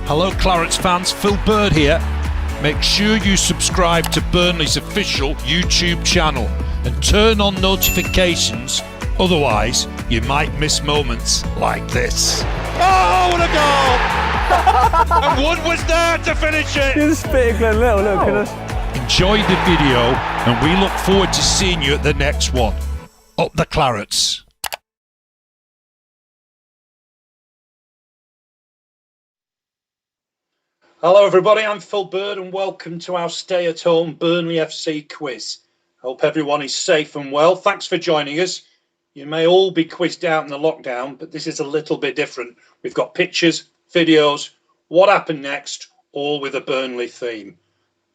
Hello Clarets fans, Phil Bird here. Make sure you subscribe to Burnley's official YouTube channel and turn on notifications, otherwise you might miss moments like this. Oh, what a goal! And Wood was there to finish it! You're just spitting Glenn Little, look at us. Enjoy the video and we look forward to seeing you at the next one. Up the Clarets. Hello everybody, I'm Phil Bird and welcome to our stay-at-home Burnley FC quiz. Hope everyone is safe and well. Thanks for joining us. You may all be quizzed out in the lockdown, but this is a little bit different. We've got pictures, videos, what happened next, all with a Burnley theme.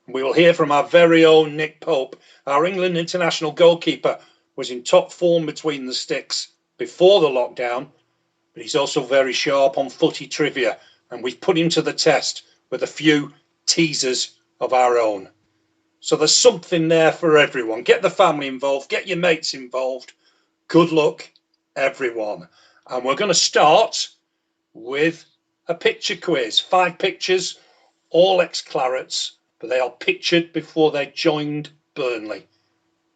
We will hear from our very own Nick Pope. Our England international goalkeeper was in top form between the sticks before the lockdown, but he's also very sharp on footy trivia, and we've put him to the test with a few teasers of our own. So there's something there for everyone. Get the family involved, get your mates involved. Good luck, everyone. And we're going to start with a picture quiz. 5 pictures, all ex-Clarets, but they are pictured before they joined Burnley.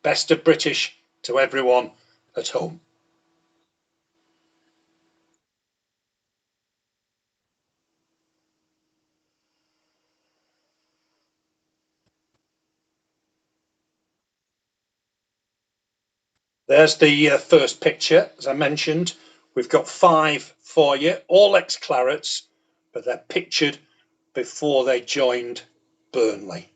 Best of British to everyone at home. There's the first picture. As I mentioned, we've got 5 for you, all ex-Clarets, but they're pictured before they joined Burnley.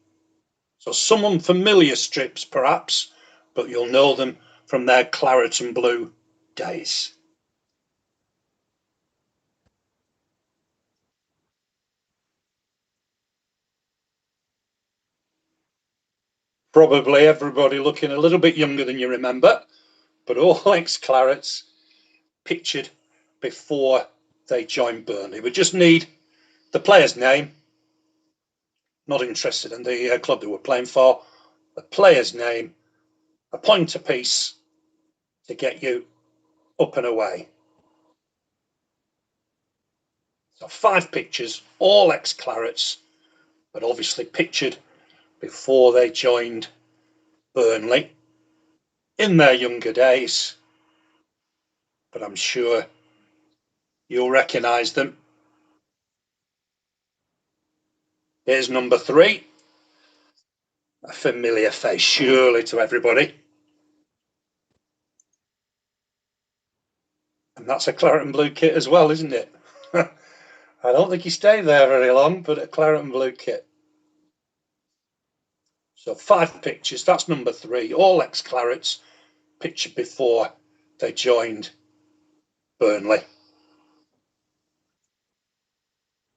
So some unfamiliar strips perhaps, but you'll know them from their claret and blue days. Probably everybody looking a little bit younger than you remember, but all ex-Clarets pictured before they joined Burnley. We just need the player's name. Not interested in the club they were playing for. The player's name, a point apiece to get you up and away. So 5 pictures, all ex-Clarets, but obviously pictured before they joined Burnley in their younger days. But I'm sure you'll recognise them. Here's number 3. A familiar face, surely, to everybody. And that's a claret and blue kit as well, isn't it? I don't think he stayed there very long, but a claret and blue kit. So 5 pictures, that's number 3. All ex-Clarets, pictured before they joined Burnley.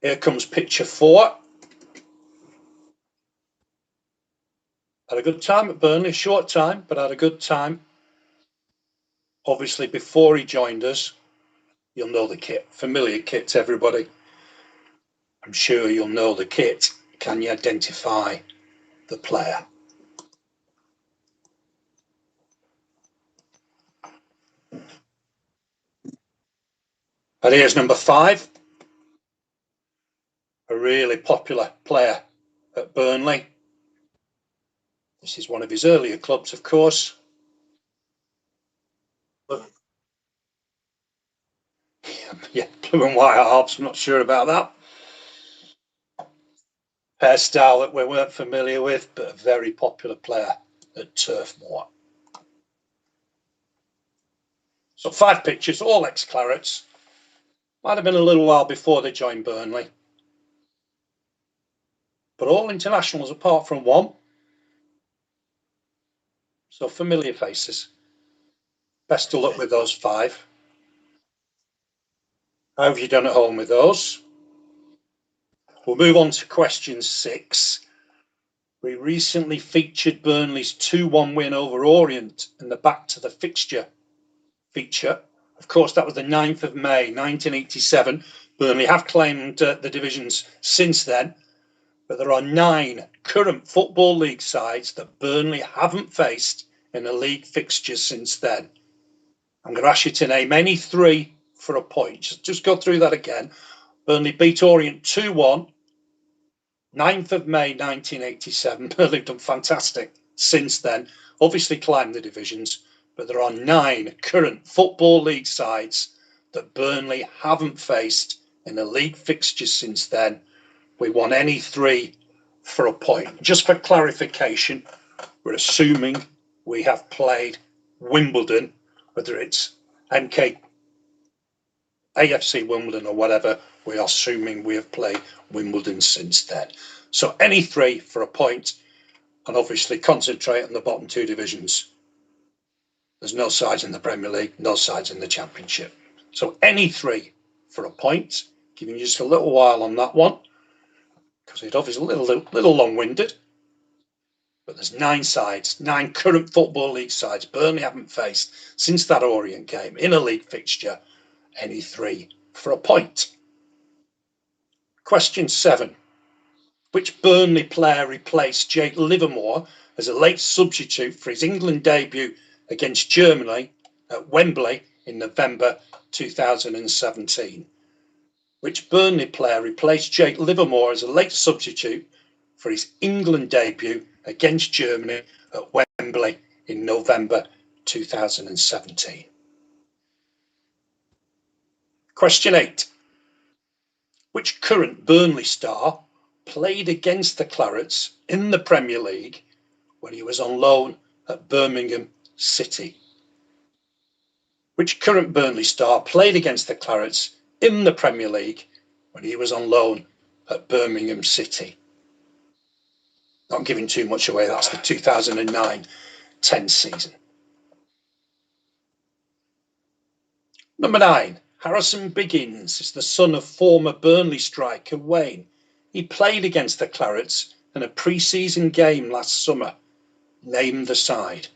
Here comes picture 4. Had a good time at Burnley, short time, but had a good time. Obviously, before he joined us, you'll know the kit. Familiar kit to everybody. I'm sure you'll know the kit. Can you identify the player? And here's number 5. A really popular player at Burnley. This is one of his earlier clubs, of course. Yeah, blue and white harps, I'm not sure about that. Hairstyle that we weren't familiar with, but a very popular player at Turf Moor. So 5 pictures, all ex-Clarets. Might have been a little while before they joined Burnley. But all internationals apart from one. So familiar faces. Best of luck with those 5. How have you done at home with those? We'll move on to question 6. We recently featured Burnley's 2-1 win over Orient in the Back to the Fixture feature. Of course, that was the 9th of May, 1987. Burnley have claimed the divisions since then, but there are 9 current Football League sides that Burnley haven't faced in a league fixture since then. I'm going to ask you to name any 3 for a point. Just go through that again. Burnley beat Orient 2-1, 9th of May 1987. Burnley have done fantastic since then. Obviously climbed the divisions, but there are 9 current Football League sides that Burnley haven't faced in a league fixture since then. We won any 3 for a point. Just for clarification, we're assuming we have played Wimbledon, whether it's MK, AFC Wimbledon or whatever, we are assuming we have played Wimbledon since then. So any 3 for a point, and obviously concentrate on the bottom 2 divisions. There's no sides in the Premier League, no sides in the Championship. So any 3 for a point, giving you just a little while on that one, because it's obviously a little long-winded. But there's 9 sides, 9 current Football League sides Burnley haven't faced since that Orient game in a league fixture. Any 3 for a point. Question 7. Which Burnley player replaced Jake Livermore as a late substitute for his England debut against Germany at Wembley in November 2017? Which Burnley player replaced Jake Livermore as a late substitute for his England debut against Germany at Wembley in November 2017? Question 8. Which current Burnley star played against the Clarets in the Premier League when he was on loan at Birmingham City? Which current Burnley star played against the Clarets in the Premier League when he was on loan at Birmingham City? Not giving too much away, that's the 2009-10 season. Number 9. Harrison Biggins is the son of former Burnley striker Wayne. He played against the Clarets in a pre-season game last summer. Name the side.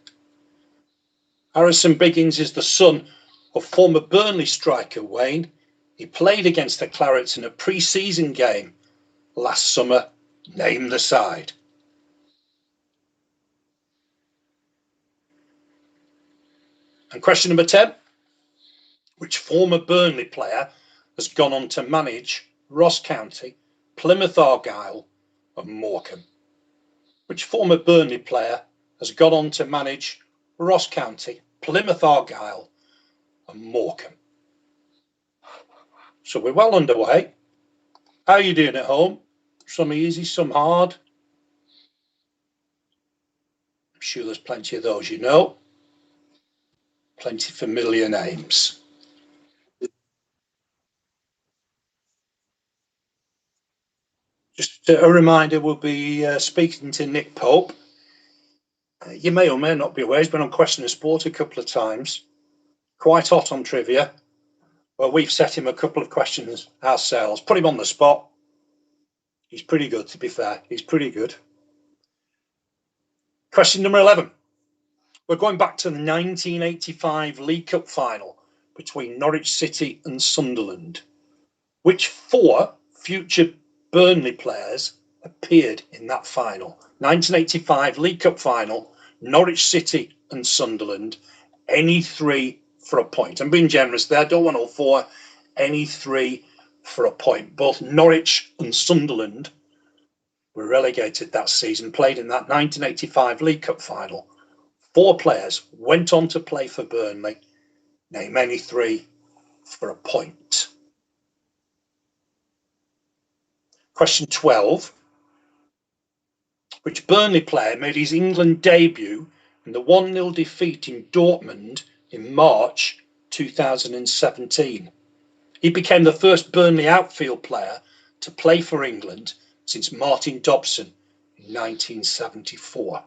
Harrison Biggins is the son of former Burnley striker Wayne. He played against the Clarets in a pre-season game last summer. Name the side. And question number 10. Which former Burnley player has gone on to manage Ross County, Plymouth Argyle and Morecambe? Which former Burnley player has gone on to manage Ross County, Plymouth Argyle and Morecambe? So we're well underway. How are you doing at home? Some easy, some hard. I'm sure there's plenty of those you know. Plenty familiar names. Just a reminder, we'll be speaking to Nick Pope. You may or may not be aware, he's been on Question of Sport a couple of times. Quite hot on trivia. Well, we've set him a couple of questions ourselves. Put him on the spot. He's pretty good, to be fair. He's pretty good. Question number 11. We're going back to the 1985 League Cup final between Norwich City and Sunderland. Which 4 future Burnley players appeared in that final? 1985 League Cup final, Norwich City and Sunderland. Any 3 for a point. I'm being generous there. I don't want all 4. Any 3 for a point. Both Norwich and Sunderland were relegated that season, played in that 1985 League Cup final. 4 players went on to play for Burnley. Name any 3 for a point. Question 12. Which Burnley player made his England debut in the 1-0 defeat in Dortmund in March 2017? He became the first Burnley outfield player to play for England since Martin Dobson in 1974.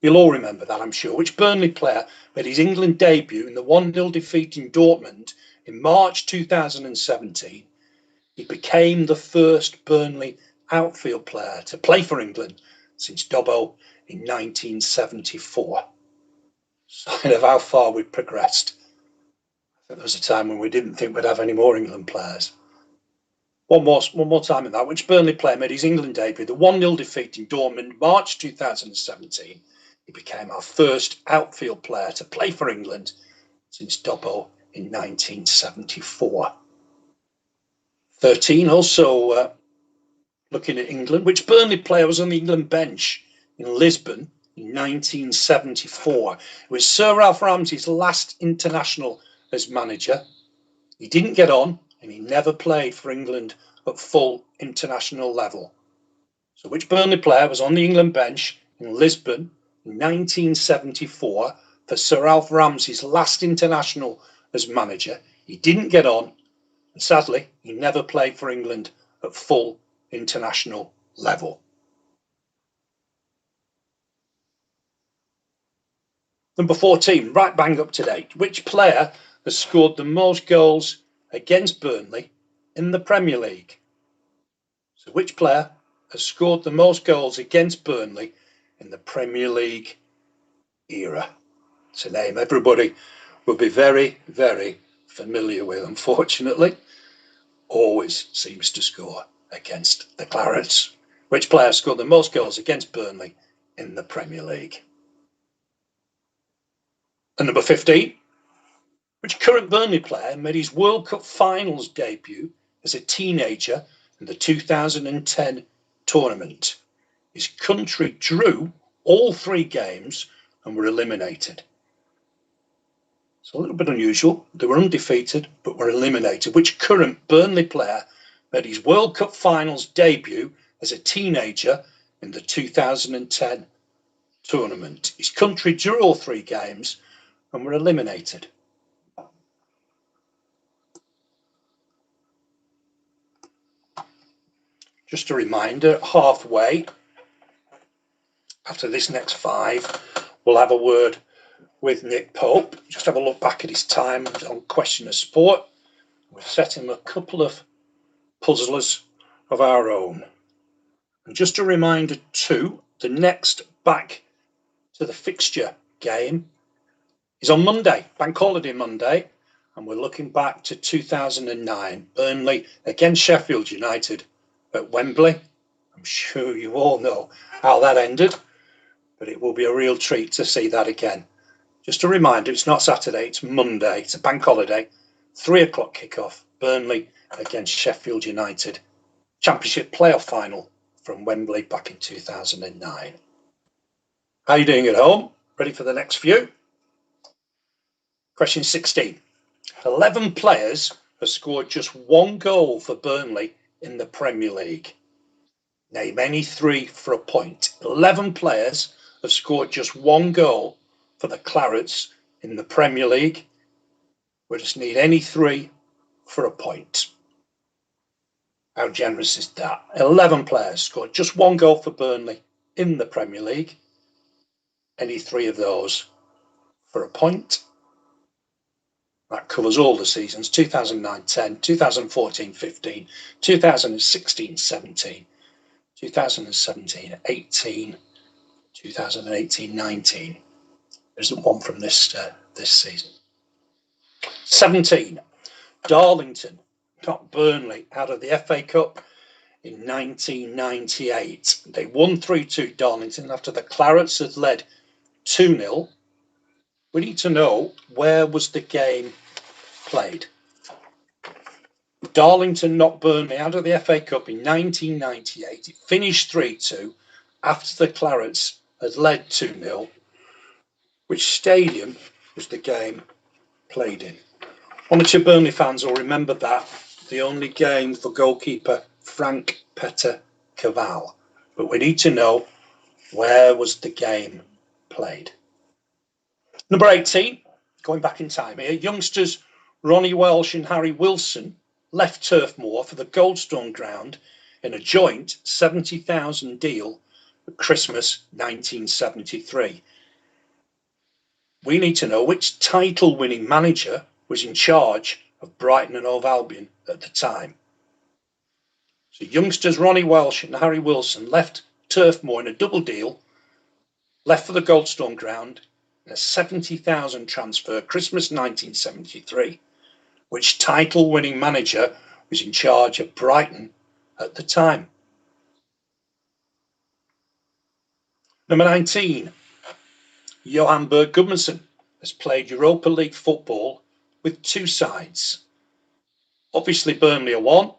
You'll all remember that, I'm sure. Which Burnley player made his England debut in the 1-0 defeat in Dortmund in March 2017? He became the first Burnley outfield player to play for England since Dobbo in 1974. Sign of how far we've progressed. I think there was a time when we didn't think we'd have any more England players. One more time in that. Which Burnley player made his England debut, the 1-0 defeat in Dortmund, March 2017? He became our first outfield player to play for England since Dobbo in 1974. 13, also looking at England. Which Burnley player was on the England bench in Lisbon in 1974? It was Sir Ralph Ramsey's last international as manager. He didn't get on and he never played for England at full international level. So which Burnley player was on the England bench in Lisbon in 1974 for Sir Ralph Ramsey's last international as manager? He didn't get on, and sadly, he never played for England at full international level. Number 14, right bang up to date. Which player has scored the most goals against Burnley in the Premier League? So which player has scored the most goals against Burnley in the Premier League era? It's a name everybody will be very, very familiar with, unfortunately. Always seems to score against the Clarets. Which player scored the most goals against Burnley in the Premier League? And number 15, which current Burnley player made his World Cup finals debut as a teenager in the 2010 tournament? His country drew all 3 games and were eliminated. It's a little bit unusual. They were undefeated, but were eliminated. Which current Burnley player made his World Cup finals debut as a teenager in the 2010 tournament? His country drew all 3 games and were eliminated. Just a reminder, halfway after this next 5, we'll have a word with Nick Pope. Just have a look back at his time on Question of Sport. We've set him a couple of puzzlers of our own. And just a reminder too, the next back to the fixture game is on Monday, Bank Holiday Monday, and we're looking back to 2009, Burnley against Sheffield United at Wembley. I'm sure you all know how that ended, but it will be a real treat to see that again. Just a reminder, it's not Saturday, it's Monday. It's a bank holiday, 3 o'clock kickoff, Burnley against Sheffield United. Championship playoff final from Wembley back in 2009. How are you doing at home? Ready for the next few? Question 16. 11 players have scored just 1 goal for Burnley in the Premier League. Name any 3 for a point. 11 players have scored just 1 goal for the Clarets in the Premier League. We just need any 3 for a point. How generous is that? 11 players scored just 1 goal for Burnley in the Premier League. Any 3 of those for a point. That covers all the seasons, 2009-10, 2014-15, 2016-17, 2017-18, 2018-19. There isn't one from this season. 17. Darlington got Burnley out of the FA Cup in 1998. They won 3-2 Darlington after the Clarets had led 2-0. We need to know, where was the game played? Darlington knocked Burnley out of the FA Cup in 1998. It finished 3-2 after the Clarets had led 2-0. Which stadium was the game played in? One or two Burnley fans will remember that. The only game for goalkeeper Frank Petter Caval. But we need to know, where was the game played? Number 18, going back in time here, youngsters Ronnie Welsh and Harry Wilson left Turf Moor for the Goldstone ground in a joint 70,000 deal at Christmas 1973. We need to know which title-winning manager was in charge of Brighton and Hove Albion at the time. So youngsters Ronnie Welsh and Harry Wilson left Turf Moor in a double deal, left for the Goldstone ground in a 70,000 transfer, Christmas 1973. Which title-winning manager was in charge of Brighton at the time? Number 19. Johan Berg Gudmundsson has played Europa League football with 2 sides. Obviously Burnley are one,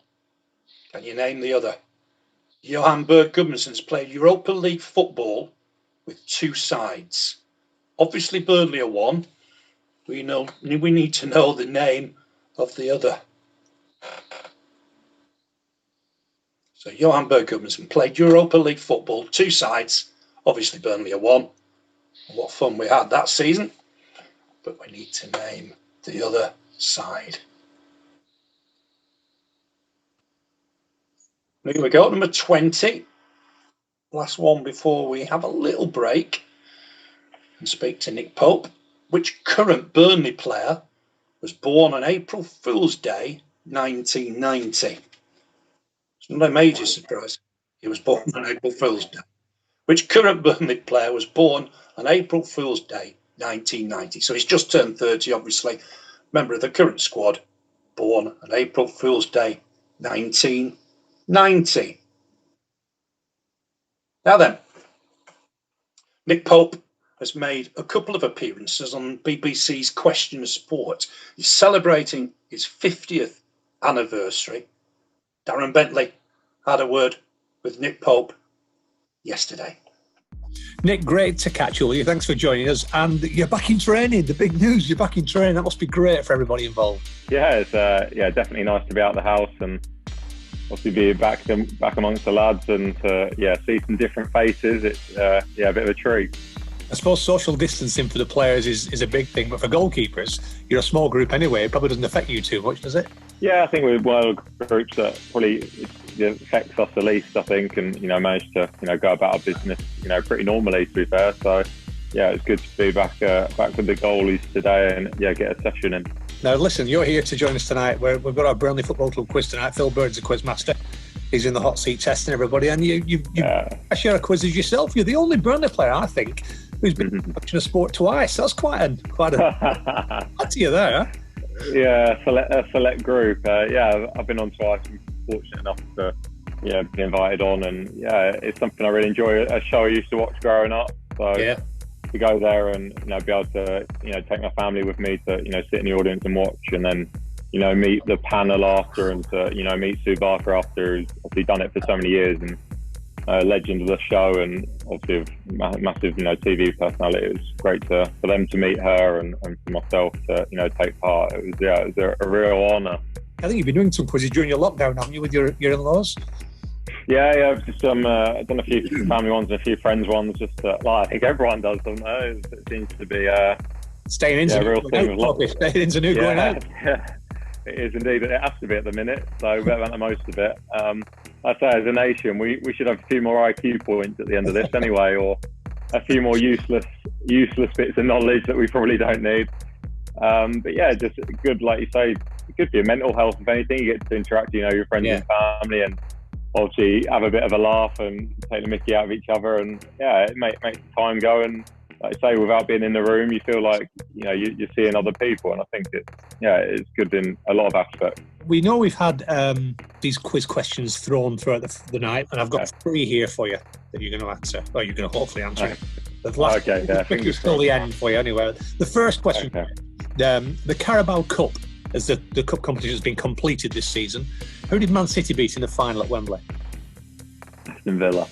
Can you name the other? Johan Berg Gudmundsen's played Europa League football with 2 sides. Obviously, Burnley are one. We need to know the name of the other. So Johan Berg Gudmundsen played Europa League football, 2 sides. Obviously, Burnley are one. What fun we had that season. But we need to name the other side. Here we go, number 20. Last one before we have a little break and speak to Nick Pope. Which current Burnley player was born on April Fool's Day, 1990? It's not a major surprise. He was born on April Fool's Day. Which current Burnley player was born on April Fool's Day, 1990? So he's just turned 30, obviously. Member of the current squad, born on April Fool's Day, 1990. Now then, Nick Pope has made a couple of appearances on BBC's Question of Sport. He's celebrating his 50th anniversary. Darren Bentley had a word with Nick Pope yesterday. Nick, great to catch up with you. Thanks for joining us. And you're back in training. The big news, you're back in training. That must be great for everybody involved. Yeah, it's definitely nice to be out of the house and obviously be back amongst the lads and see some different faces. It's a bit of a treat. I suppose social distancing for the players is a big thing, but for goalkeepers, you're a small group anyway. It probably doesn't affect you too much, does it? Yeah, I think we're one of the groups that probably affects us the least, I think, and managed to go about our business pretty normally, to be fair. So yeah, it's good to be back with the goalies today and get a session in. Now listen, you're here to join us tonight. We've got our Burnley Football Club quiz tonight. Phil Bird's a quiz master. He's in the hot seat testing everybody, and you share a quizzes yourself. You're the only Burnley player, I think, who's been watching a sport twice. That's quite a add to you there, huh? Yeah, a select group. I've been on twice. I'm fortunate enough to be invited on, and it's something I really enjoy. A show I used to watch growing up. So to go there and be able to take my family with me to sit in the audience and watch, and then meet the panel after, and to meet Sue Barker after, who's obviously done it for so many years and legend of the show, and obviously massive TV personality. It was great for them to meet her and for myself to take part. It was a real honour. I think you've been doing some quizzes during your lockdown, haven't you, with your in-laws? Yeah, I've just I've done a few family ones and a few friends ones. Just I think everyone does, don't they? It seems to be staying in's a real thing. Staying in's a new going out. Yeah, it is indeed. It has to be at the minute, so we better make the most of it. I say, as a nation, we should have a few more IQ points at the end of this anyway, or a few more useless bits of knowledge that we probably don't need. But yeah, just good, like you say, good for your mental health. If anything, you get to interact, your friends and family, and obviously have a bit of a laugh and take the mickey out of each other, and it makes the time go. And like I say, without being in the room, you feel like you're seeing other people, and I think it's good in a lot of aspects. We know we've had these quiz questions thrown throughout the night, and I've got 3 here for you that you're going to answer. Well, you're going to hopefully answer. The last it's still the end for you anyway. The first question, the Carabao Cup, as the cup competition has been completed this season, who did Man City beat in the final at Wembley? Aston Villa.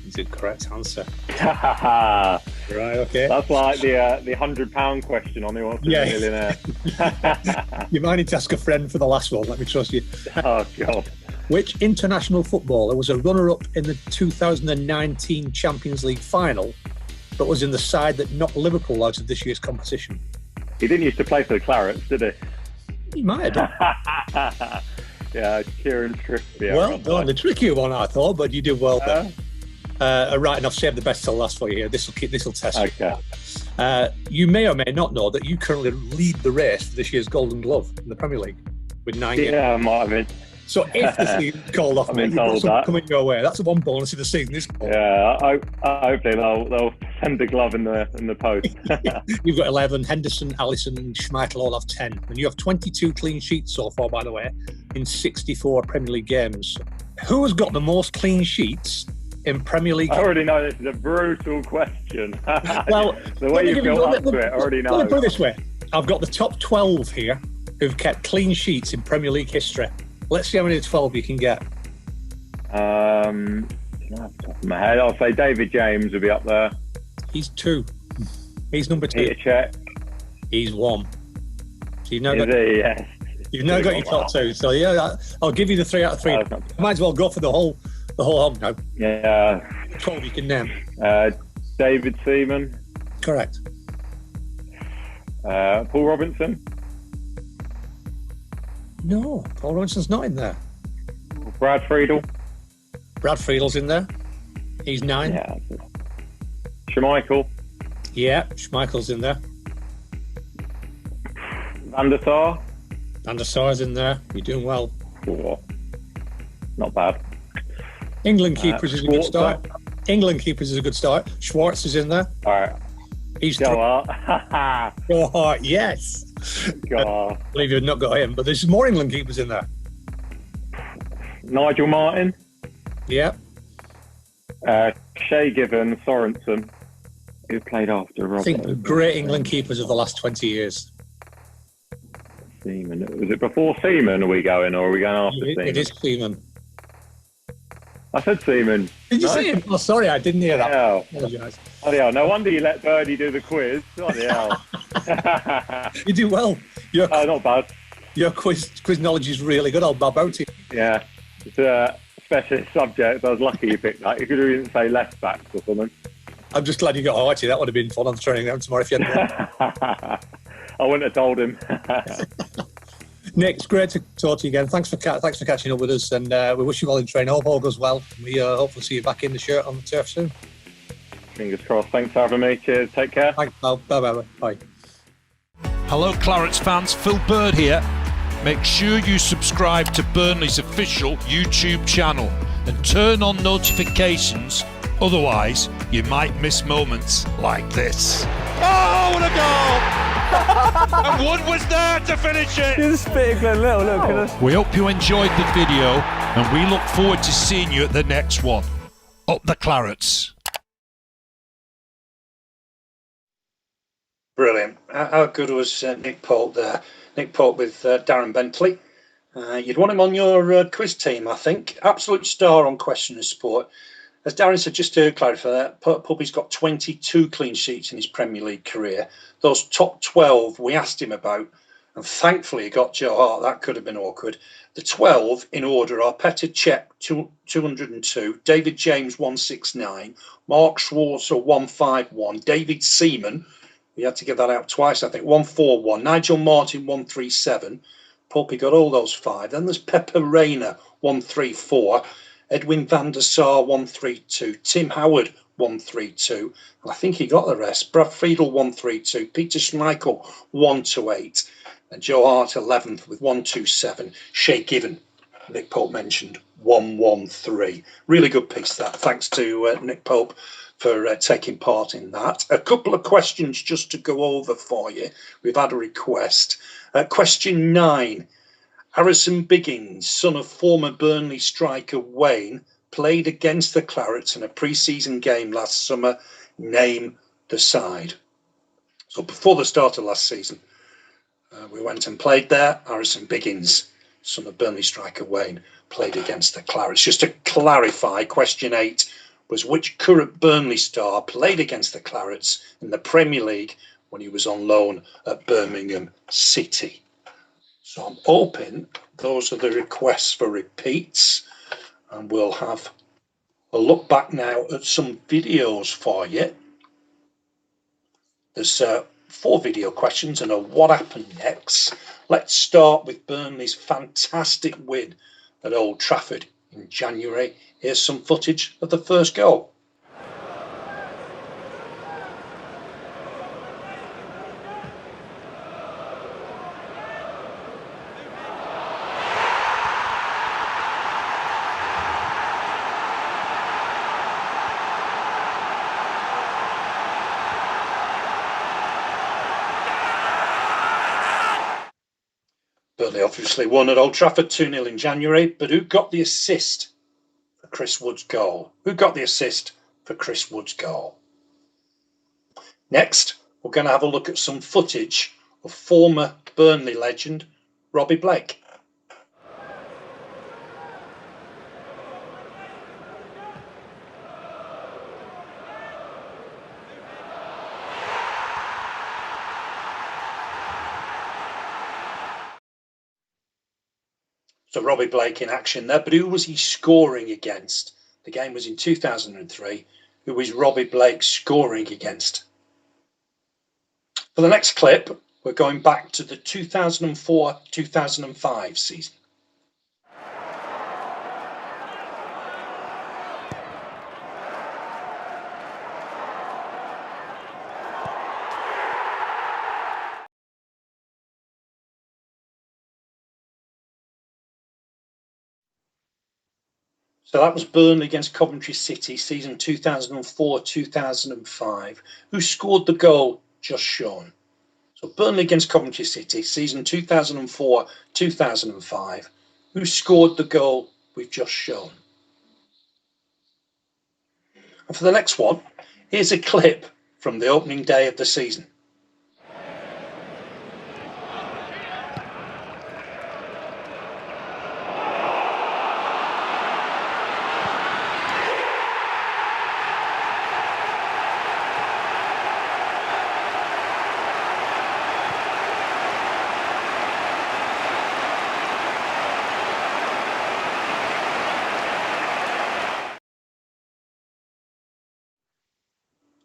Is it correct answer? Right, okay. That's like the £100 question on Who Wants to Be a Millionaire. You might need to ask a friend for the last one. Let me trust you. Oh God. Which international footballer was a runner-up in the 2019 Champions League final, but was in the side that knocked Liverpool out of this year's competition? He didn't used to play for the Clarets, did he? He might have done. Yeah, Kieran Trippier. Well done. The trickier one, I thought, but you did well there. Right, and I've saved the best till last for you here. This will test you. Okay. You may or may not know that you currently lead the race for this year's Golden Glove in the Premier League with 9 games. Yeah, I might have been. So if the season's called off, you've got something coming your way. That's one bonus if the season is called. Yeah, hopefully they'll send the glove in the post. You've got 11. Henderson, Alisson and Schmeichel all have 10. And you have 22 clean sheets so far, by the way, in 64 Premier League games. Who has got the most clean sheets in Premier League? I already know this is a brutal question. Well, the way you built up to it, I already know. Let me put it this way. I've got the top 12 here who've kept clean sheets in Premier League history. Let's see how many 12 you can get. Off the top of my head, I'll say David James will be up there. He's 2. He's number 2. Peter Check. He's 1. So you've now Is got, he? Yes. you've now got your top 2. So yeah, I'll give you the 3 out of 3. Might as well go for the whole hog now. Yeah. 12 you can name. David Seaman. Correct. Paul Robinson. No, Paul Robinson's not in there. Brad Friedel. Brad Friedel's in there. He's 9. Yeah. Schmeichel. Yeah, Schmeichel's in there. Van der Sar. Van der Sar's in there. You're doing well. Oh, not bad. England keepers is a good start. Schwarzer. England keepers is a good start. Schwartz is in there. All right. He's Joe 3. Hart. Joe Hart, yes. God. I believe you've not got him, but there's more England keepers in there. Nigel Martin. Yeah. Shay Given Sorensen, who played after Robert. I think the great England keepers of the last 20 years. Seaman. Was it before Seaman are we going, or are we going after Seaman? It is Seaman. I said Seaman. Did you see him? Oh, sorry, I didn't hear that. Hell. Apologise. Bloody hell. No wonder you let Birdie do the quiz. Bloody hell. You do well. Not bad. Your quiz knowledge is really good. I'll bow out to you. Yeah. It's a specialist subject. I was lucky you picked that. You could have even say left back or something. I'm just glad you got Archie. That would have been fun on the training ground tomorrow if you hadn't. I wouldn't have told him. Nick, it's great to talk to you again. Thanks for catching up with us, and we wish you well in training. Hope all goes well. We hopefully see you back in the shirt on the turf soon. Fingers crossed. Thanks for having me. Cheers. Take care. Thanks, pal. Bye. Bye. Hello Clarets fans, Phil Bird here. Make sure you subscribe to Burnley's official YouTube channel and turn on notifications, otherwise you might miss moments like this. Oh, what a goal! And Wood was there to finish it! You're just spitting Glenn Little, look at us. We hope you enjoyed the video and we look forward to seeing you at the next one. Up the Clarets. Brilliant. How good was Nick Pope there? Nick Pope with Darren Bentley. You'd want him on your quiz team, I think. Absolute star on Question of Sport. As Darren said, just to clarify that, Puppy's got 22 clean sheets in his Premier League career. Those top 12 we asked him about, and thankfully he got Joe Hart. That could have been awkward. The 12 in order are Petr Cech, 202, David James, 169, Mark Schwarzer, 151, David Seaman, we had to get that out twice, I think, 141, Nigel Martin, 137. Puppy got all those 5. Then there's Pepper Reina, 134. Edwin van der Sar, 132. Tim Howard, 132. And I think he got the rest. Brad Friedel, 132. Peter Schmeichel, 128. And Joe Hart, 11th, with 127. Shay Given, Nick Pope mentioned, 113. Really good piece, that. Thanks to Nick Pope for taking part in that. A couple of questions just to go over for you. We've had a request. Question 9. Harrison Biggins, son of former Burnley striker Wayne, played against the Clarets in a pre-season game last summer. Name the side. So before the start of last season, we went and played there. Harrison Biggins, son of Burnley striker Wayne, played against the Clarets. Just to clarify, question 8 was which current Burnley star played against the Clarets in the Premier League when he was on loan at Birmingham City. So I'm hoping those are the requests for repeats, and we'll have a look back now at some videos for you. There's 4 video questions and a what happened next. Let's start with Burnley's fantastic win at Old Trafford in January. Here's some footage of the first goal. Burnley obviously won at Old Trafford 2-0 in January, but who got the assist for Chris Wood's goal? Who got the assist for Chris Wood's goal? Next, we're going to have a look at some footage of former Burnley legend Robbie Blake. So Robbie Blake in action there, but who was he scoring against? The game was in 2003. Who was Robbie Blake scoring against? For the next clip, we're going back to the 2004-2005 season. So that was Burnley against Coventry City, season 2004-2005. Who scored the goal just shown? So Burnley against Coventry City, season 2004-2005. Who scored the goal we've just shown? And for the next one, here's a clip from the opening day of the season.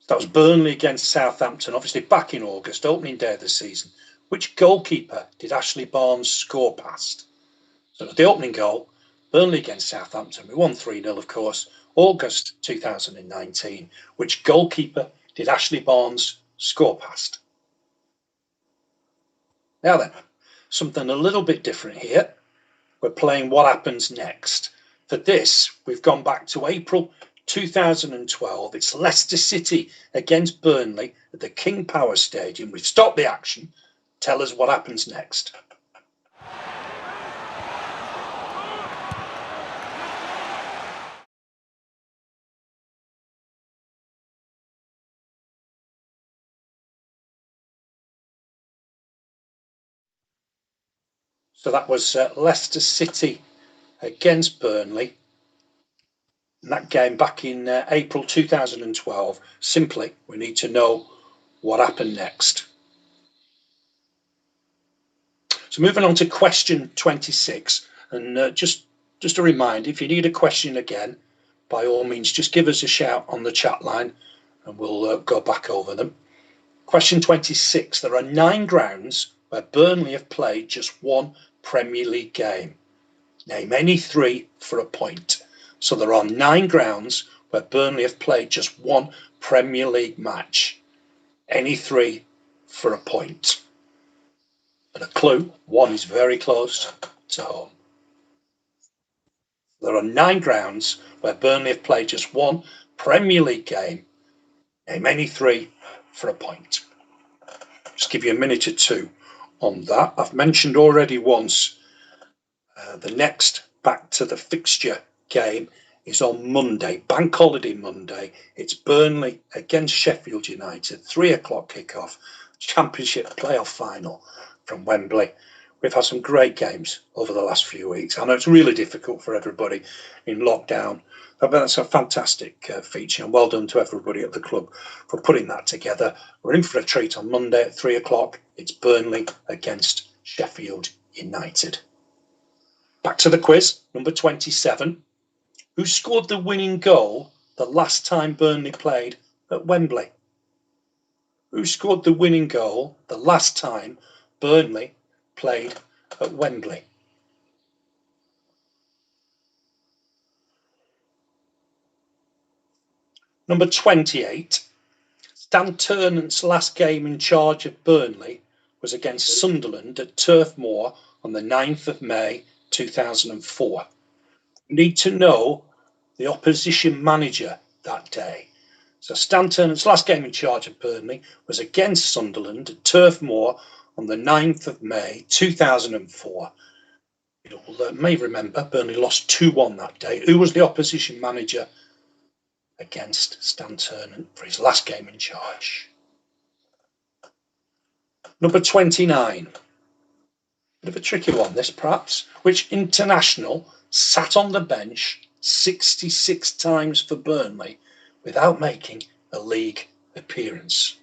That was Burnley against Southampton, obviously back in August, opening day of the season. Which goalkeeper did Ashley Barnes score past? So the opening goal, Burnley against Southampton. We won 3-0, of course, August 2019. Which goalkeeper did Ashley Barnes score past? Now then, something a little bit different here. We're playing What Happens Next. For this, we've gone back to April 2012. It's Leicester City against Burnley at the King Power Stadium. We've stopped the action. Tell us what happens next. So that was Leicester City against Burnley. And that game back in April 2012. Simply, we need to know what happened next. So moving on to question 26. And just a reminder, if you need a question again, by all means, just give us a shout on the chat line and we'll go back over them. Question 26. There are 9 grounds where Burnley have played just one Premier League game. Name any 3 for a point. So there are 9 grounds where Burnley have played just one Premier League match. Any 3 for a point. And a clue, 1 is very close to home. There are 9 grounds where Burnley have played just one Premier League game. Name any 3 for a point. Just give you a minute or two on that. I've mentioned already once the next back to the fixture game is on Monday, Bank Holiday Monday. It's Burnley against Sheffield United, 3 o'clock kickoff, Championship playoff final from Wembley. We've had some great games over the last few weeks. I know it's really difficult for everybody in lockdown, but that's a fantastic feature, and well done to everybody at the club for putting that together. We're in for a treat on Monday at 3 o'clock. It's Burnley against Sheffield United. Back to the quiz, number 27. Who scored the winning goal the last time Burnley played at Wembley? Who scored the winning goal the last time Burnley played at Wembley? Number 28. Stan Ternant's last game in charge of Burnley was against Sunderland at Turf Moor on the 9th of May 2004. You need to know the opposition manager that day. So Stan Ternant's last game in charge of Burnley was against Sunderland at Turf Moor on the 9th of May 2004. You may remember Burnley lost 2-1 that day. Who was the opposition manager against Stan Ternant for his last game in charge? Number 29. Bit of a tricky one, this perhaps. Which international sat on the bench 66 times for Burnley without making a league appearance?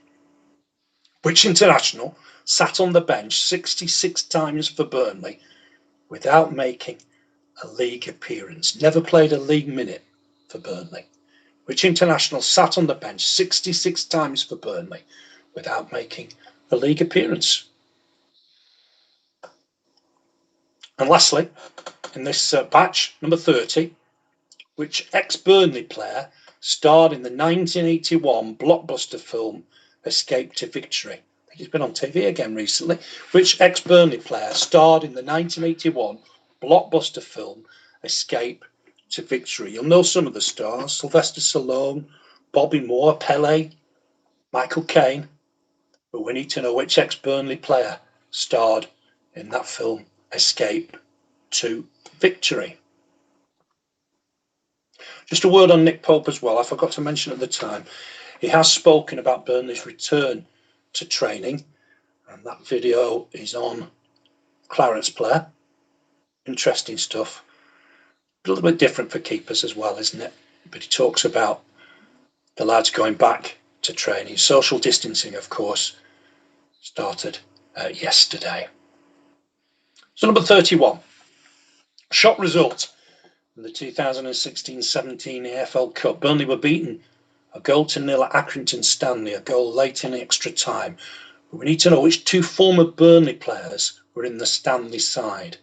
Which international sat on the bench 66 times for Burnley without making a league appearance, never played a league minute for Burnley? Which international sat on the bench 66 times for Burnley without making a league appearance? And lastly, in this batch, number 30, which ex-Burnley player starred in the 1981 blockbuster film Escape to Victory? I think he's been on TV again recently. Which ex-Burnley player starred in the 1981 blockbuster film Escape to Victory? You'll know some of the stars: Sylvester Stallone, Bobby Moore, Pele, Michael Caine. But we need to know which ex-Burnley player starred in that film Escape to Victory. Just a word on Nick Pope as well. I forgot to mention at the time, he has spoken about Burnley's return to training, and that video is on Clarets Player. Interesting stuff. A little bit different for keepers as well, isn't it? But he talks about the lads going back to training. Social distancing, of course, started yesterday. So number 31, shock result in the 2016-17 EFL Cup. Burnley were beaten a 0-0 at Accrington Stanley, a goal late in extra time. But we need to know which two former Burnley players were in the Stanley side.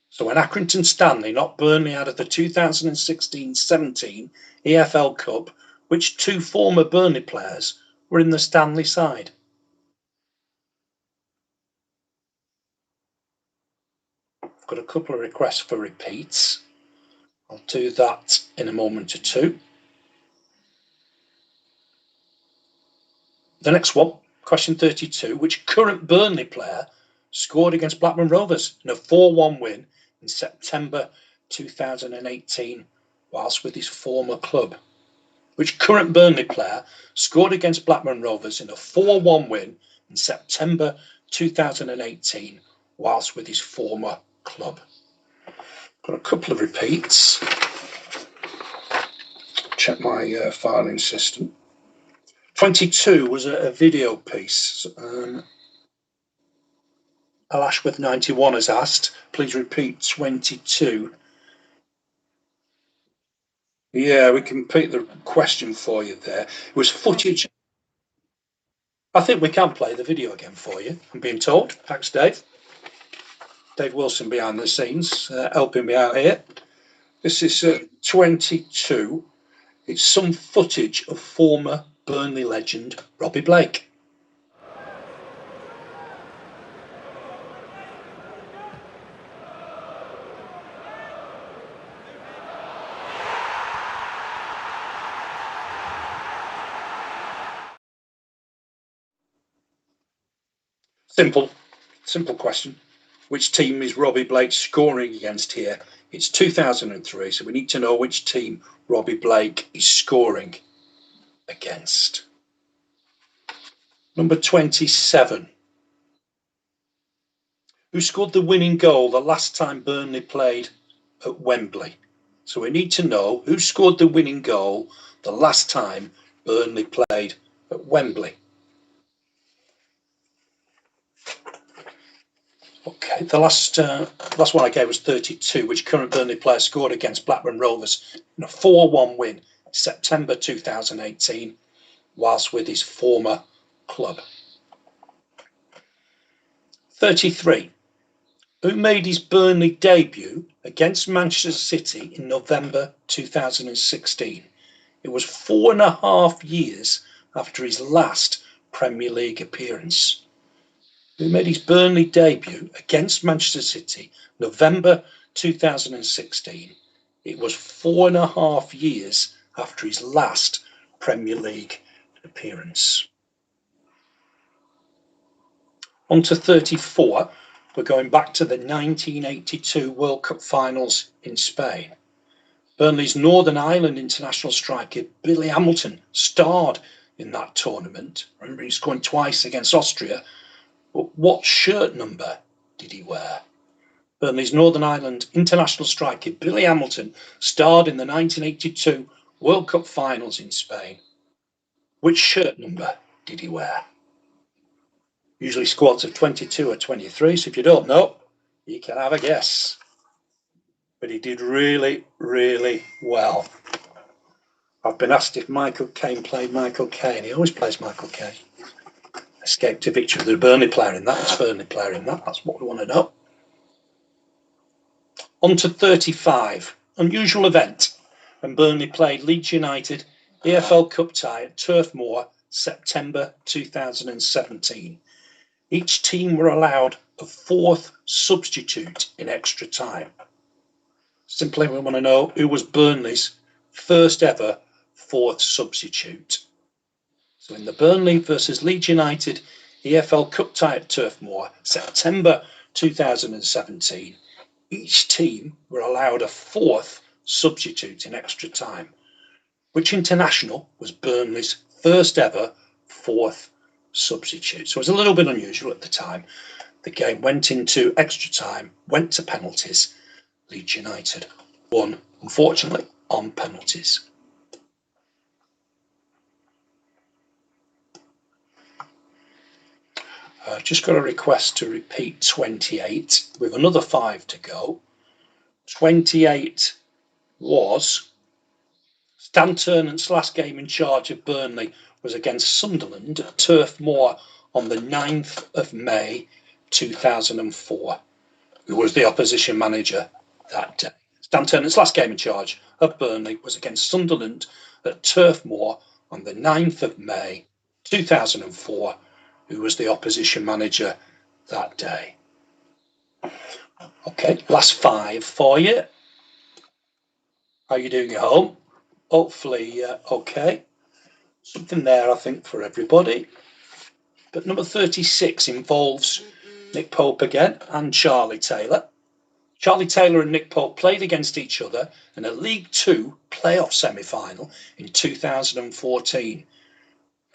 So when Accrington Stanley knocked Burnley out of the 2016-17 EFL Cup, which two former Burnley players were in the Stanley side? I've got a couple of requests for repeats. I'll do that in a moment or two. The next one, question 32, which current Burnley player scored against Blackburn Rovers in a 4-1 win in September 2018 whilst with his former club? Which current Burnley player scored against Blackburn Rovers in a 4-1 win in September 2018 whilst with his former club? Got a couple of repeats. Check my filing system. 22 was a video piece. Al Ashworth 91 has asked, please repeat 22. Yeah, we can repeat the question for you there. It was footage. I think we can play the video again for you, I'm being told. Thanks, Dave. Dave Wilson behind the scenes, helping me out here. This is 22. It's some footage of former Burnley legend Robbie Blake. Simple question. Which team is Robbie Blake scoring against here? It's 2003, so we need to know which team Robbie Blake is scoring against. Number 27. Who scored the winning goal the last time Burnley played at Wembley? So we need to know who scored the winning goal the last time Burnley played at Wembley. Okay, the last one I gave was 32, which current Burnley player scored against Blackburn Rovers in a 4-1 win in September 2018, whilst with his former club. 33, who made his Burnley debut against Manchester City in November 2016. It was 4.5 years after his last Premier League appearance. Who made his Burnley debut against Manchester City, November 2016. It was 4.5 years after his last Premier League appearance. On to 34, we're going back to the 1982 World Cup finals in Spain. Burnley's Northern Ireland international striker Billy Hamilton starred in that tournament. Remember, he scored twice against Austria. But what shirt number did he wear? Burnley's Northern Ireland international striker Billy Hamilton starred in the 1982 World Cup finals in Spain. Which shirt number did he wear? Usually squads of 22 or 23, so if you don't know, you can have a guess. but he did really, really well. I've been asked if Michael Caine played Michael Caine. He always plays Michael Caine. Escaped to victory with the Burnley player in that. It's Burnley player in that. That's what we want to know. On to 35. Unusual event when Burnley played Leeds United EFL Cup tie at Turf Moor, September 2017. Each team were allowed a fourth substitute in extra time. Simply, we want to know who was Burnley's first ever fourth substitute. So in the Burnley versus Leeds United EFL Cup tie at Turf Moor, September 2017, each team were allowed a fourth substitute in extra time. Which international was Burnley's first ever fourth substitute? So it was a little bit unusual at the time. The game went into extra time, went to penalties. Leeds United won, unfortunately, on penalties. Just got a request to repeat 28 with another 5 to go. 28 was Stan Ternant's last game in charge of Burnley was against Sunderland at Turf Moor on the 9th of May 2004, who was the opposition manager that day. Stan Ternant's last game in charge of Burnley was against Sunderland at Turf Moor on the 9th of May 2004, who was the opposition manager that day. Okay, last 5 for you. How are you doing at home? Hopefully, okay. Something there, I think, for everybody. But number 36 involves Nick Pope again and Charlie Taylor. Charlie Taylor and Nick Pope played against each other in a League Two playoff semi-final in 2014.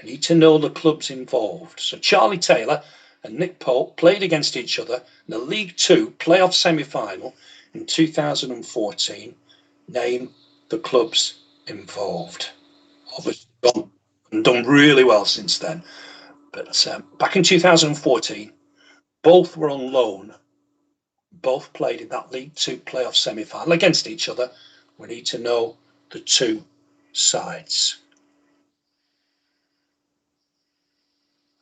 We need to know the clubs involved. So Charlie Taylor and Nick Pope played against each other in a League Two playoff semi-final in 2014. Name the clubs involved. Obviously done really well since then. But back in 2014, both were on loan. Both played in that League Two playoff semi-final against each other. We need to know the two sides.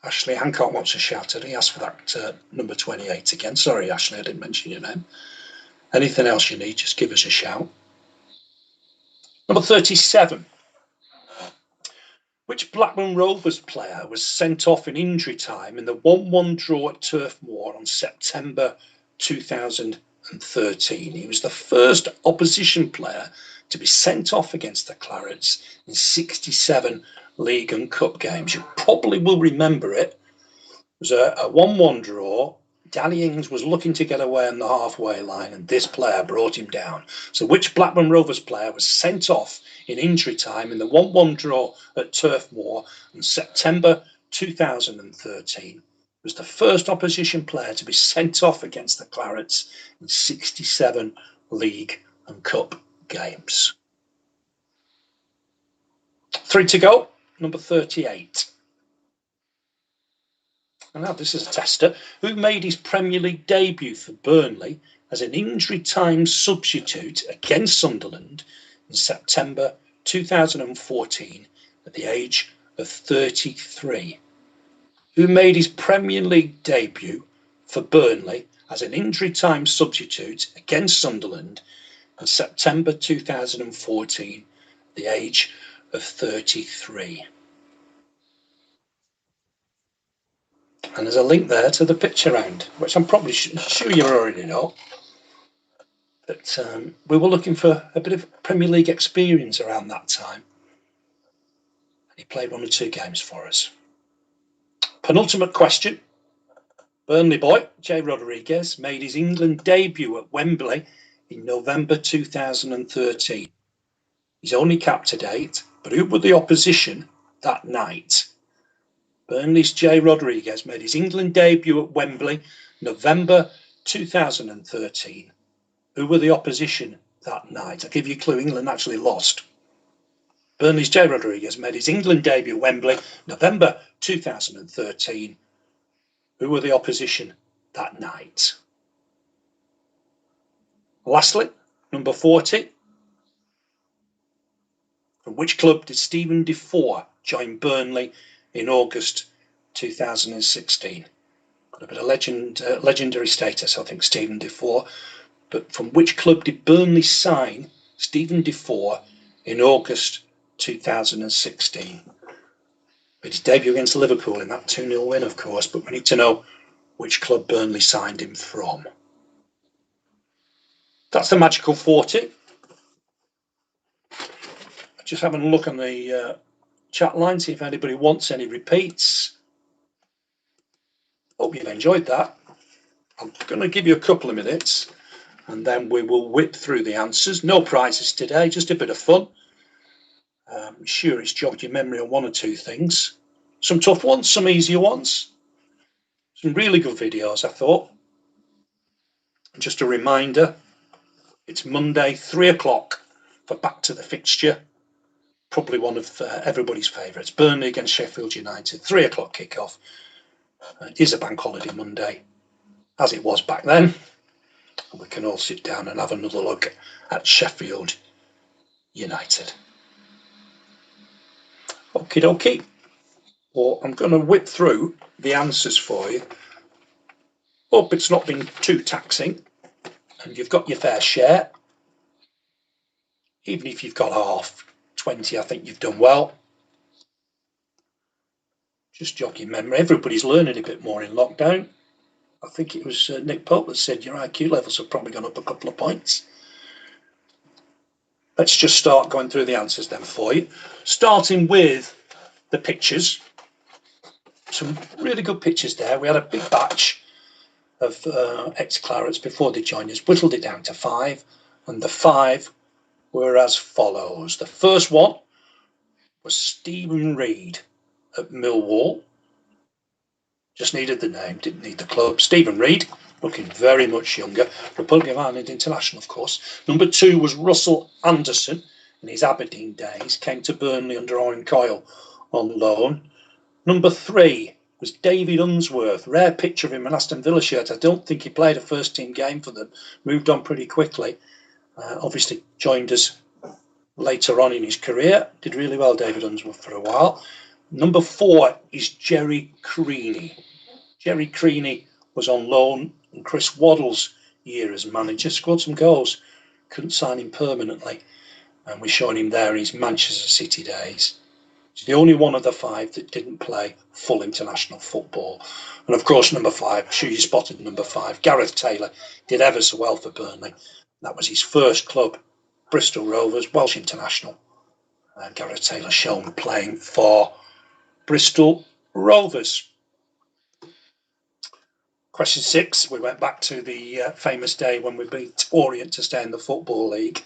Ashley Hancock wants a shout out. He asked for that number 28 again. Sorry, Ashley, I didn't mention your name. Anything else you need, just give us a shout. Number 37. Which Blackburn Rovers player was sent off in injury time in the 1-1 draw at Turf Moor on September 2013? He was the first opposition player to be sent off against the Clarets in 67 League and Cup games. You probably will remember it. It was a 1-1 draw. Danny Ings was looking to get away on the halfway line, and this player brought him down. So which Blackburn Rovers player was sent off in injury time in the 1-1 draw at Turf Moor in September 2013? Was the first opposition player to be sent off against the Clarets in 67 League and Cup games. 3 to go. Number 38. And now this is a tester. Who made his Premier League debut for Burnley as an injury time substitute against Sunderland in September 2014 at the age of 33? Who made his Premier League debut for Burnley as an injury time substitute against Sunderland in September 2014 at the age of 33? And there's a link there to the picture round, which I'm probably sure you already know. But we were looking for a bit of Premier League experience around that time. And he played 1 or 2 games for us. Penultimate question. Burnley boy, Jay Rodriguez, made his England debut at Wembley in November 2013. He's only capped to date, but who were the opposition that night? Burnley's Jay Rodriguez made his England debut at Wembley, November 2013. Who were the opposition that night? I'll give you a clue. England actually lost. Burnley's Jay Rodriguez made his England debut at Wembley, November 2013. Who were the opposition that night? Lastly, Number 40. From which club did Stephen Defour join Burnley in August 2016? Got a bit of legendary status, I think, Stephen Defour. But from which club did Burnley sign Stephen Defour in August 2016? Made his debut against Liverpool in that 2-0 win, of course, but we need to know which club Burnley signed him from. That's the magical 40. Just having a look on the chat line, see if anybody wants any repeats. Hope you've enjoyed that. I'm going to give you a couple of minutes and then we will whip through the answers. No prizes today, just a bit of fun. I'm sure it's jogged your memory on one or two things. Some tough ones, some easier ones. Some really good videos, I thought. And just a reminder, it's Monday, 3 o'clock for Back to the Fixture. Probably one of everybody's favourites. Burnley against Sheffield United, 3 o'clock kickoff. It is a bank holiday Monday, as it was back then. And we can all sit down and have another look at Sheffield United. Okie dokie. Well, I'm going to whip through the answers for you. Hope it's not been too taxing and you've got your fair share. Even if you've got half, 20, I think you've done well. Just jog your memory. Everybody's learning a bit more in lockdown. I think it was Nick Pope that said your IQ levels have probably gone up a couple of points. Let's just start going through the answers then for you. Starting with the pictures. Some really good pictures there. We had a big batch of ex-Clarets before they joined us, whittled it down to 5, and the 5 were as follows. The first one was Stephen Reid at Millwall. Just needed the name, didn't need the club. Stephen Reid, looking very much younger. Republic of Ireland international, of course. Number 2 was Russell Anderson in his Aberdeen days. Came to Burnley under Owen Coyle on loan. Number 3 was David Unsworth. Rare picture of him in Aston Villa shirt. I don't think he played a first team game for them. Moved on pretty quickly. Obviously joined us later on in his career. Did really well, David Unsworth, for a while. Number 4 is Jerry Creaney. Jerry Creaney was on loan in Chris Waddle's year as manager. Scored some goals. Couldn't sign him permanently. And we're showing him there in his Manchester City days. He's the only one of the 5 that didn't play full international football. And of course, number 5, I'm sure you spotted number 5, Gareth Taylor, did ever so well for Burnley. That was his first club, Bristol Rovers, Welsh international. Gareth Taylor shown playing for Bristol Rovers. Question 6, we went back to the famous day when we beat Orient to stay in the Football League.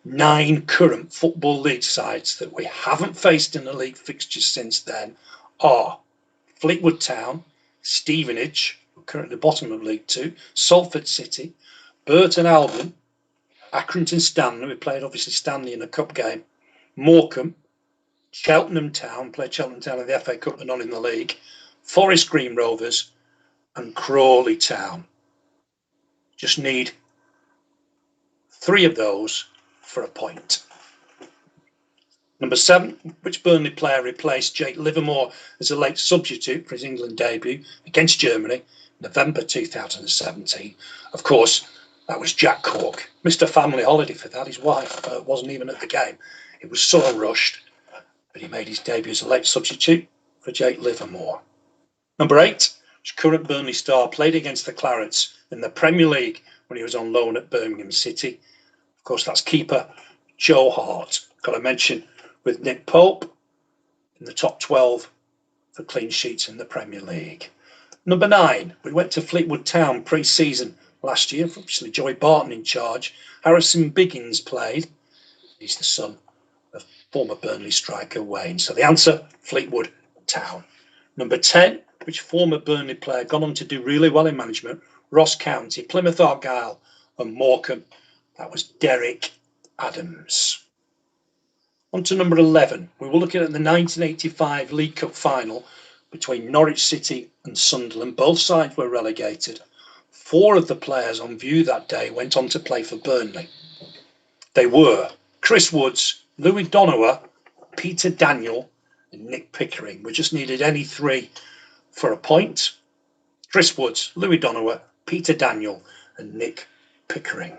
9 current Football League sides that we haven't faced in the league fixtures since then are Fleetwood Town, Stevenage, currently bottom of League 2, Salford City, Burton Albion, Accrington Stanley, we played obviously Stanley in a cup game, Morecambe, Cheltenham Town, played Cheltenham Town in the FA Cup but not in the league, Forest Green Rovers and Crawley Town. Just need 3 of those for a point. Number 7, which Burnley player replaced Jake Livermore as a late substitute for his England debut against Germany, November 2017? Of course, that was Jack Cork. Missed a family holiday for that. His wife wasn't even at the game. It was so rushed, but he made his debut as a late substitute for Jake Livermore. Number 8, which current Burnley star played against the Clarets in the Premier League when he was on loan at Birmingham City. Of course, that's keeper Joe Hart. Got to mention with Nick Pope in the top 12 for clean sheets in the Premier League. Number 9, we went to Fleetwood Town pre-season last year. Obviously, Joey Barton in charge. Harrison Biggins played. He's the son of former Burnley striker Wayne. So the answer, Fleetwood Town. Number 10, which former Burnley player gone on to do really well in management, Ross County, Plymouth Argyle and Morecambe. That was Derek Adams. On to number 11. We were looking at the 1985 League Cup final between Norwich City and Sunderland. Both sides were relegated. 4 of the players on view that day went on to play for Burnley. They were Chris Woods, Louis Donowa, Peter Daniel, and Nick Pickering. We just needed any three for a point. Chris Woods, Louis Donowa, Peter Daniel, and Nick Pickering.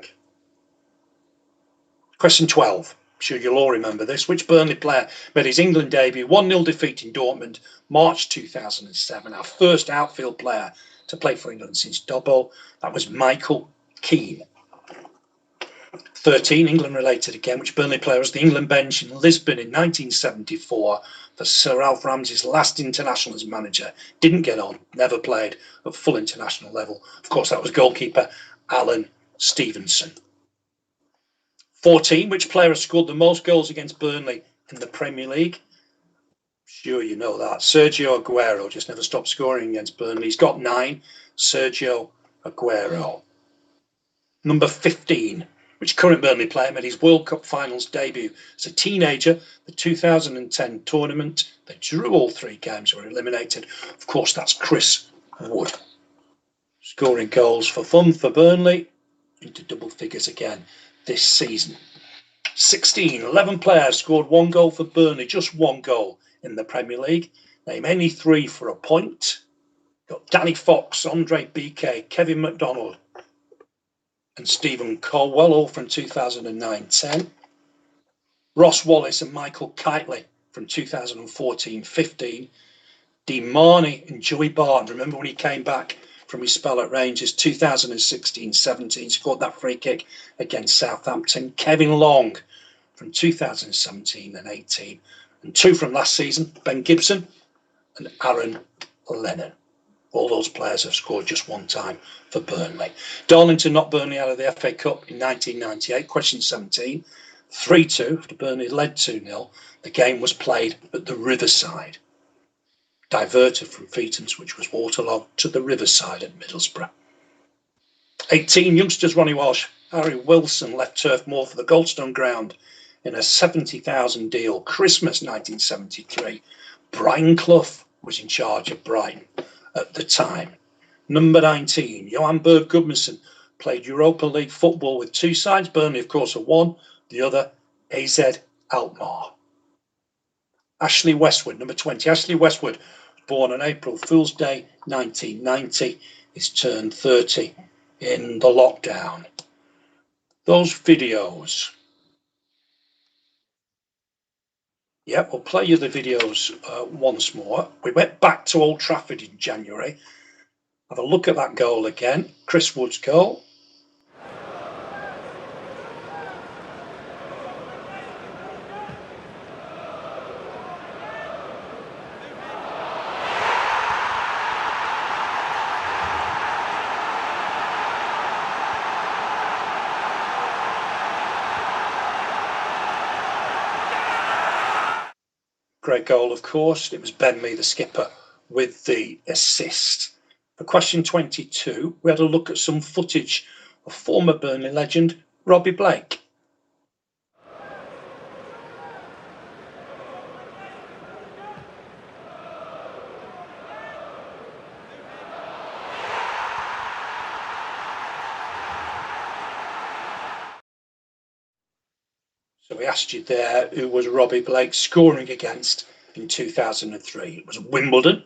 Question 12. I'm sure you'll all remember this. Which Burnley player made his England debut 1-0 defeat in Dortmund, March 2007? Our first outfield player to play for England since Dobbo. That was Michael Keane. 13, England related again. Which Burnley player was the England bench in Lisbon in 1974 for Sir Alf Ramsey's last international as manager? Didn't get on, never played at full international level. Of course, that was goalkeeper Alan Stevenson. 14, which player has scored the most goals against Burnley in the Premier League? Sure, you know that. Sergio Aguero just never stopped scoring against Burnley. He's got 9. Sergio Aguero. Number 15, which current Burnley player made his World Cup finals debut as a teenager, the 2010 tournament? They drew all 3 games, were eliminated. Of course, that's Chris Wood. Scoring goals for fun for Burnley into double figures again this season. 16, 11 players scored 1 goal for Burnley, just 1 goal in the Premier League. Name any 3 for a point. Got Danny Fox, Andre BK, Kevin McDonald, and Stephen Colwell, all from 2009-10. Ross Wallace and Michael Kitely from 2014-15. Dean Marney and Joey Barton, remember when he came back from his spell at Rangers, 2016-17, scored that free kick against Southampton. Kevin Long from 2017 and 18. And 2 from last season, Ben Gibson and Aaron Lennon. All those players have scored just 1 time for Burnley. Darlington knocked Burnley out of the FA Cup in 1998. Question 17. 3-2 after Burnley led 2-0. The game was played at the Riverside. Diverted from Feetham's, which was waterlogged, to the Riverside at Middlesbrough. 18, youngsters Ronnie Walsh, Harry Wilson left Turf Moor for the Goldstone Ground in a 70,000 deal. Christmas 1973. Brian Clough was in charge of Brighton at the time. Number 19, Johan Berg Gudmundsson played Europa League football with 2 sides. Burnley, of course, are one, the other AZ Alkmaar. Ashley Westwood, number 20. Ashley Westwood was born on April Fool's Day 1990. He's turned 30 in the lockdown. Those videos. Yep, we'll play you the videos once more. We went back to Old Trafford in January. Have a look at that goal again. Chris Wood's goal. Great goal, of course. It was Ben Mee, the skipper, with the assist. For question 22, we had a look at some footage of former Burnley legend Robbie Blake. So we asked you there, who was Robbie Blake scoring against in 2003? It was Wimbledon.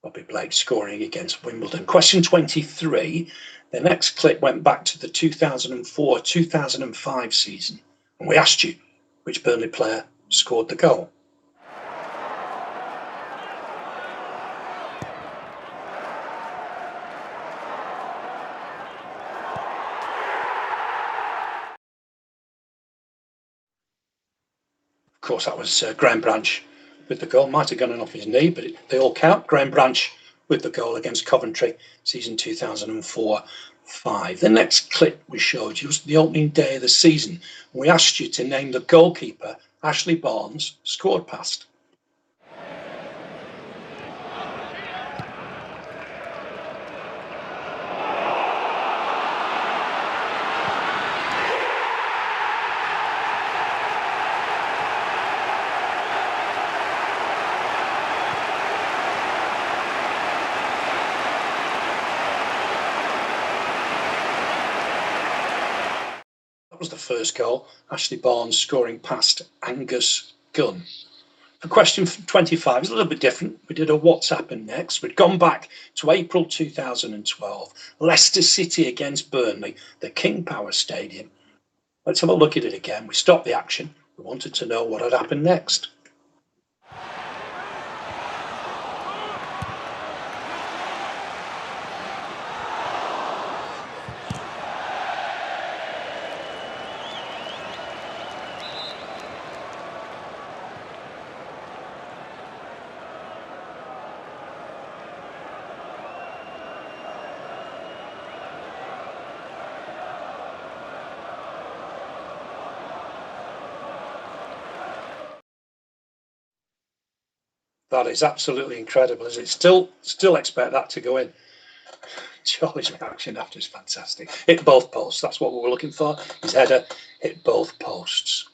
Robbie Blake scoring against Wimbledon. Question 23. The next clip went back to the 2004-2005 season. And we asked you which Burnley player scored the goal. Of course, that was Graham Branch with the goal. Might have gone off his knee, but they all count. Graham Branch with the goal against Coventry, season 2004-05. The next clip we showed you was the opening day of the season. We asked you to name the goalkeeper Ashley Barnes scored past. That was the first goal. Ashley Barnes scoring past Angus Gunn. For question 25, it's a little bit different. We did a What's Happened Next. We'd gone back to April 2012. Leicester City against Burnley, the King Power Stadium. Let's have a look at it again. We stopped the action. We wanted to know what had happened next. That is absolutely incredible. Is it? Still expect that to go in. Charlie's reaction after is fantastic. Hit both posts. That's what we were looking for. His header hit both posts.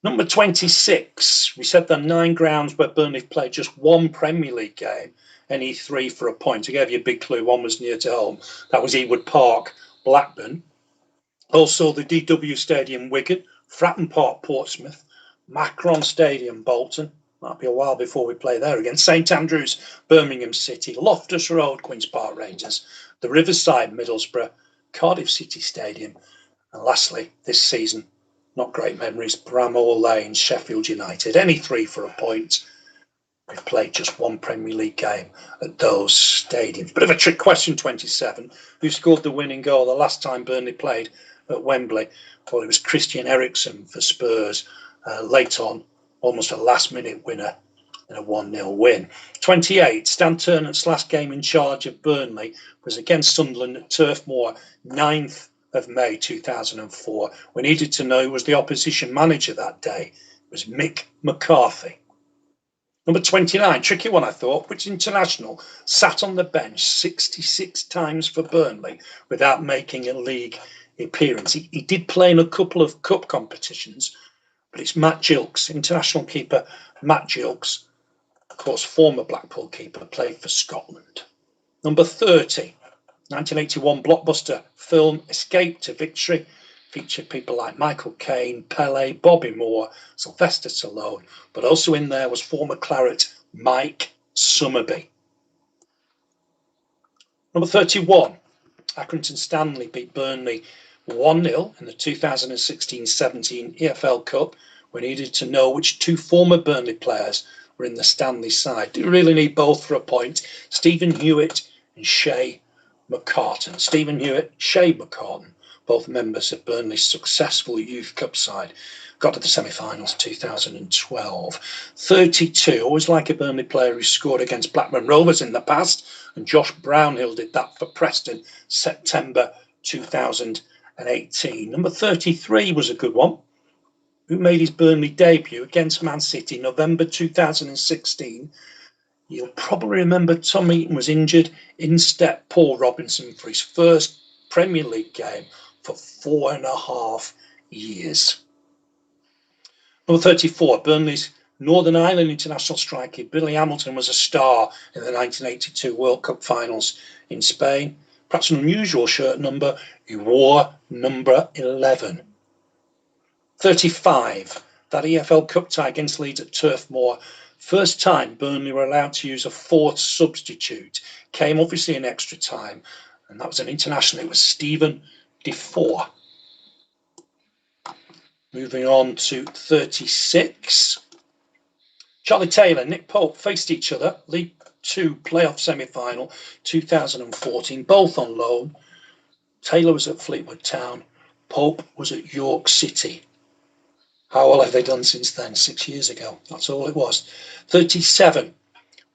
Number 26. We said there are 9 grounds where Burnley played just one Premier League game. Any 3 for a point. I gave you a big clue. One was near to home. That was Ewood Park, Blackburn. Also the DW Stadium, Wigan. Fratton Park, Portsmouth. Macron Stadium, Bolton. Might be a while before we play there again. St Andrews, Birmingham City. Loftus Road, Queen's Park Rangers. The Riverside, Middlesbrough. Cardiff City Stadium. And lastly, this season, not great memories, Bramall Lane, Sheffield United. Any 3 for a point. We've played just one Premier League game at those stadiums. Bit of a trick question, 27. Who scored the winning goal the last time Burnley played at Wembley? Well, it was Christian Eriksen for Spurs. Late on, almost a last-minute winner in a 1-0 win. 28, Stan Ternant's last game in charge of Burnley was against Sunderland at Turf Moor, 9th of May 2004. We needed to know who was the opposition manager that day. It was Mick McCarthy. Number 29, tricky one I thought, which international sat on the bench 66 times for Burnley without making a league appearance. He did play in a couple of cup competitions, but it's Matt Gilks, international keeper Matt Gilks, of course, former Blackpool keeper, played for Scotland. Number 30, 1981 blockbuster film Escape to Victory, featured people like Michael Caine, Pele, Bobby Moore, Sylvester Stallone, but also in there was former Claret Mike Summerby. Number 31, Accrington Stanley beat Burnley 1-0 in the 2016-17 EFL Cup. We needed to know which 2 former Burnley players were in the Stanley side. Do you really need both for a point? Stephen Hewitt and Shay McCartan. Stephen Hewitt, Shay McCartan, both members of Burnley's successful Youth Cup side. Got to the semi-finals 2012. 32, always like a Burnley player who scored against Blackburn Rovers in the past, and Josh Brownhill did that for Preston, September 2018. Number 33 was a good one, who made his Burnley debut against Man City, November 2016. You'll probably remember Tom Eaton was injured. In stepped Paul Robinson for his first Premier League game for 4.5 years. Number 34, Burnley's Northern Ireland international striker Billy Hamilton was a star in the 1982 World Cup finals in Spain. Perhaps an unusual shirt number, he wore number 11. 35, that EFL Cup tie against Leeds at Turf Moor. First time Burnley were allowed to use a 4th substitute. Came obviously in extra time, and that was an international. It was Stephen Defour. Moving on to 36. Charlie Taylor, Nick Pope faced each other. League 2 playoff semi-final 2014, both on loan. Taylor was at Fleetwood Town. Pope was at York City. How well have they done since then? 6 years ago. That's all it was. 37.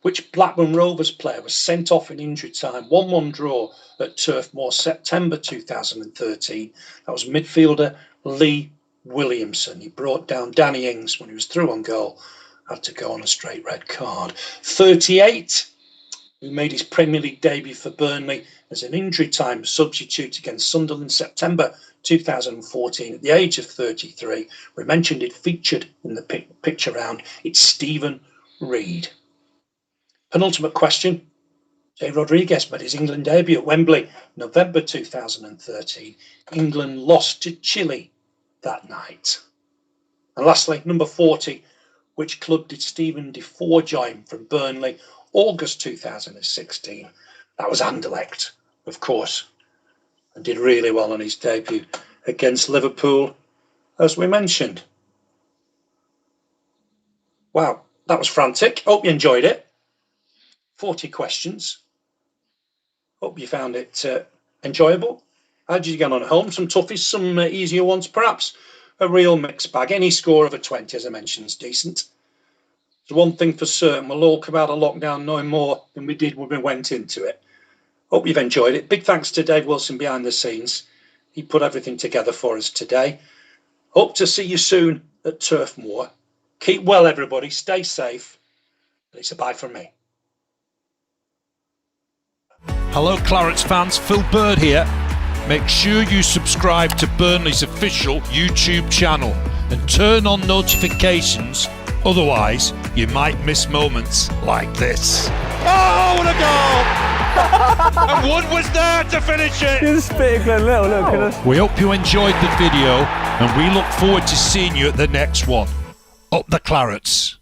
Which Blackburn Rovers player was sent off in injury time? 1-1 draw at Turf Moor, September 2013. That was midfielder Lee Williamson. He brought down Danny Ings when he was through on goal. Had to go on a straight red card. 38. Who made his Premier League debut for Burnley as an injury time substitute against Sunderland, September 2014 at the age of 33. We mentioned it featured in the picture round. It's Stephen Reid. Penultimate question, Jay Rodriguez made his England debut at Wembley, November 2013. England lost to Chile that night. And lastly, number 40, which club did Stephen Defour join from Burnley, August 2016? That was Anderlecht, of course, and did really well on his debut against Liverpool, as we mentioned. Wow, that was frantic. Hope you enjoyed it. 40 questions. Hope you found it enjoyable. How did you get on at home? Some toughies, some easier ones, perhaps. A real mixed bag. Any score of a 20, as I mentioned, is decent. There's one thing for certain, we'll all come out of lockdown knowing more than we did when we went into it. Hope you've enjoyed it. Big thanks to Dave Wilson behind the scenes. He put everything together for us today. Hope to see you soon at Turf Moor. Keep well, everybody. Stay safe. It's a bye from me. Hello Clarets fans, Phil Bird here. Make sure you subscribe to Burnley's official YouTube channel and turn on notifications, otherwise you might miss moments like this. Oh, what a goal! And Wood was there to finish it! You're spitting Glenn Little, look at us. We hope you enjoyed the video and we look forward to seeing you at the next one. Up the Clarets.